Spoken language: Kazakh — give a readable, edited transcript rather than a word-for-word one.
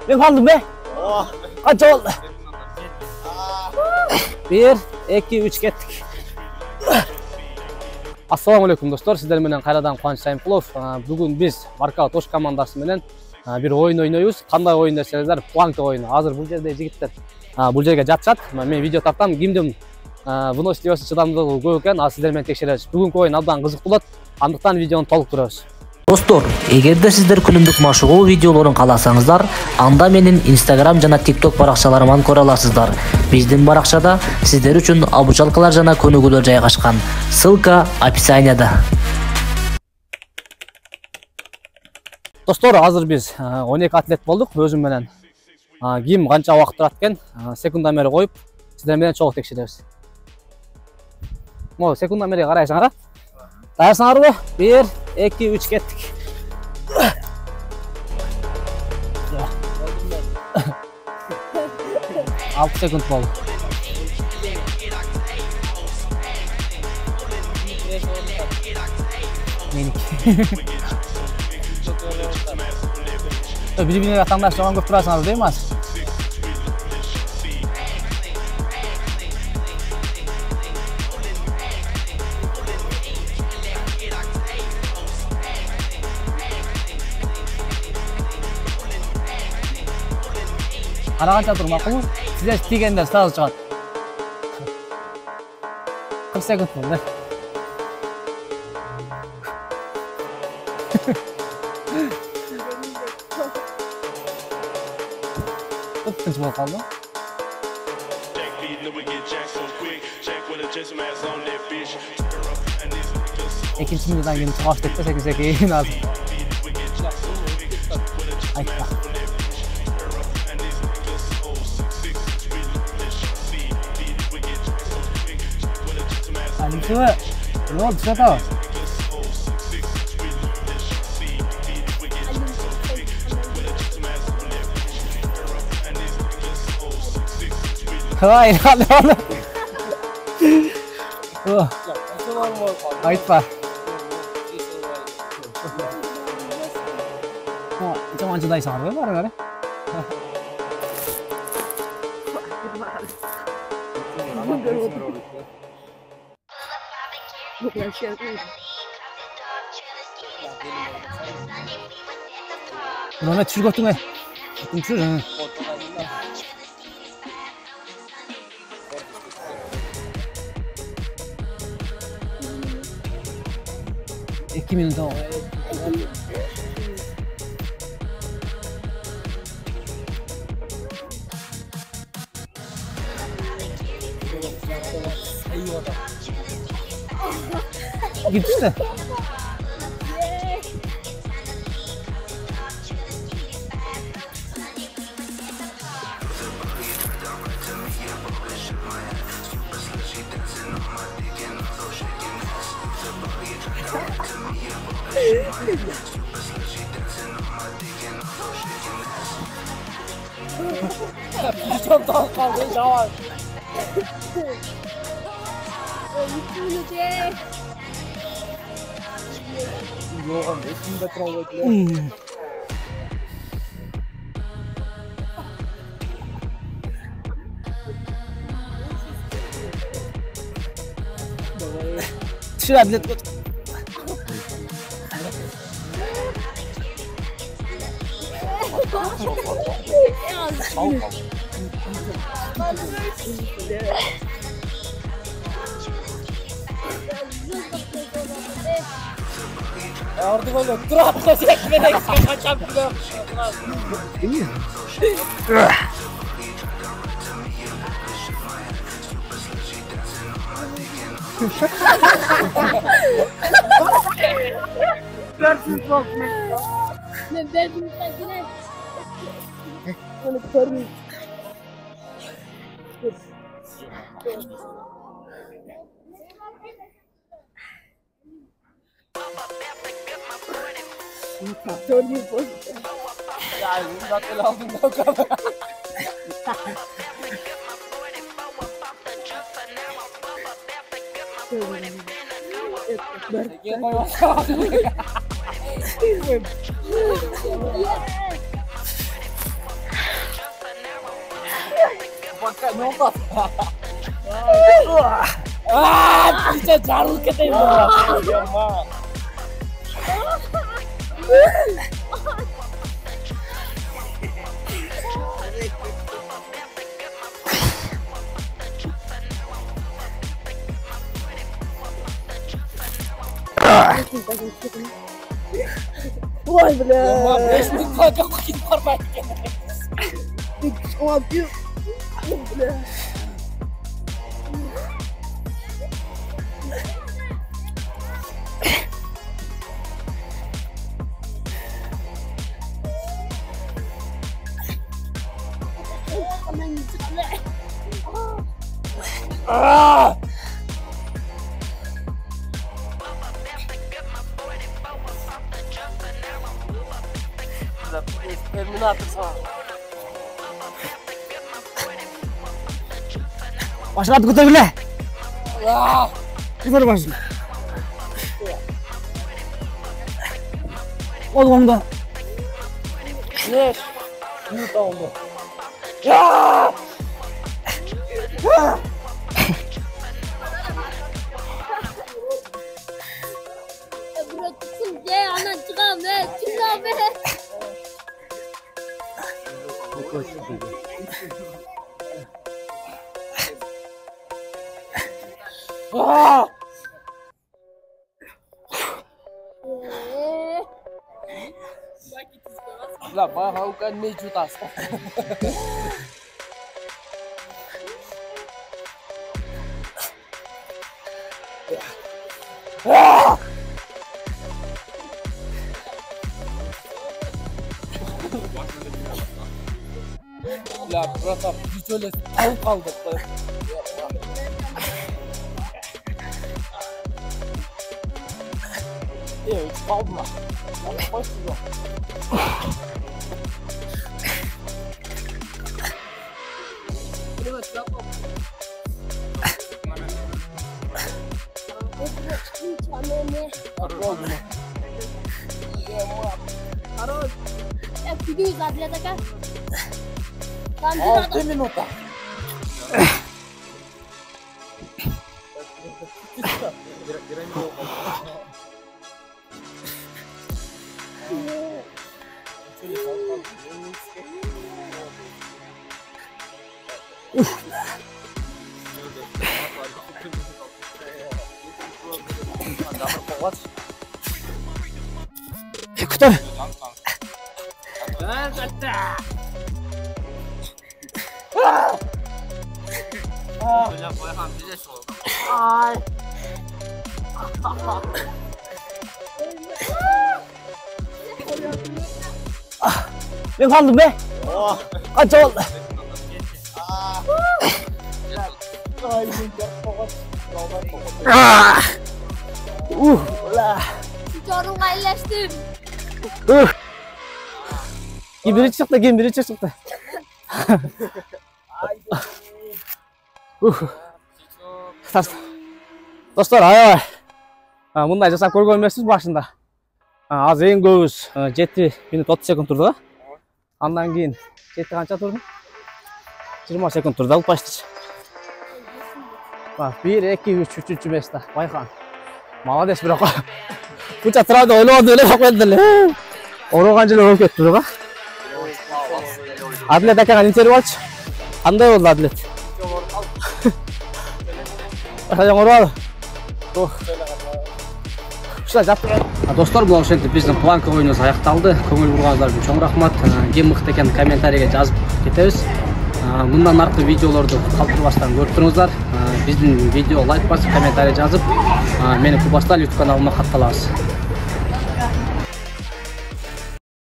Ben kaldım be. Kaç oldu? 1, 2, 3 kettik. Assalamu alaikum dostlar. Sizler menen kayradan Kuvанч Сайымқұлов. Бүгін biz Workout Osh komandасы менен bir oyun oynuyoruz. Qanday oyun desеңіздер, планка oyunu. Hazır бұл жерде жигиттер бұл жерге жатышат. Мен видео тартам. Кимдин выносливости чыдамдуулугу көп экен. Ал сиздер менен текшеребиз. Бүгүнкү oyun абдан кызык болот. Андыктан видеону толуктурабыз. Достор, эгерде сиздер күнүмдүк машыгуу видеолорун кааласаңыздар, анда менин Instagram жана TikTok баракчаларыман көрө аласыздар. Биздин баракчада сиздер үчүн обучалкалар жана көнүгүүлөр жайгашкан. Ссылка описанияда. Достор, азыр биз 12 атлет болдук. Өзүм менен ким канча убакыт турат экен, секундомер коюп, сиздер менен чогуу текшеребиз. Мо секундомерге карайсыңар. Dayarsınlar mı? 1, 2, 3 kettik. Altı sekund oldu. Minik. Birbirine vatandaş zaman götürürsünüz değil mi? Қарағанша тұр мақұл, сіздер тигендер сразу шығады. 40 секунд болды. Тұтқыншы болып қалды. Екінші минуттан кейін тұғаш текті, секунд кейін азыр. Айтпа. Coba, lo bisa tahu? Hai, halo. Айтпа. Jangan cedai sangar, bareng-bareng. 너네 줄 것도 해. 좀 줄여. ekkimin 더. Gitsin. Çok daha kaldı cevap. Yok, üstünde trollediler. Şuraya atlet tut. Orada böyle dur atla çekmeden kaçam bile. İyi. Dersiz bak ne derdim sakine. Onu görmüyor. Görmüyor bu. Ya bundan böyle aldım da o kadar. Пока не oldu. Bize jarılık edeyim. Yapma. Ой, бля. Yapma. 5 minut kanka vakit var belki. Ой, бля. Terminator sağ. Başka atı kutu bile. Ya. Yukarı başla. Oğlum da. Ne? Minut oldu. Ya. Bırakın diye ana çıkan be. Çıkan be. Ah! Lah, bahaw kan medyo taas. Ah! Ya burası hiç öyle tavuk kaldık. Evet, kalma. Başlıyor. Video izlediler de kan. 6 minuta. Kutu. Ben kaldım be. Kaç oldu? Jorunga iyileştim. Biri çıktı, biri çıktı. Dostlar, ay. Bunday жасап көргөн эмеспиз башында. Азыр эң көбүбүз 7 минут 30 секунд турду. Андан кийин 7 канча турду? 20 секунд турду почти. 1 2 3 3 место. Байкан. Молодец бирок. Buncha turadi o'yladi эле qo'ydi эле. Ороган жылы болуп кетти бирок. Адлет акага интервью алчы. Кандай болду Адлет? Жаңырбады. Достор, бұл ошентип биздин планка оюнубуз аякталды. Көңүл бурганыңыздар үчүн чоң рахмат. Ким мыкты экенин комментарийге жазып кетебиз. Мындан аркы видеолорду калтырбастан көрүп туруңуздар. Биздин видео лайк басып, комментарий жазып, мени Кубастар YouTube каналыма катталабыз.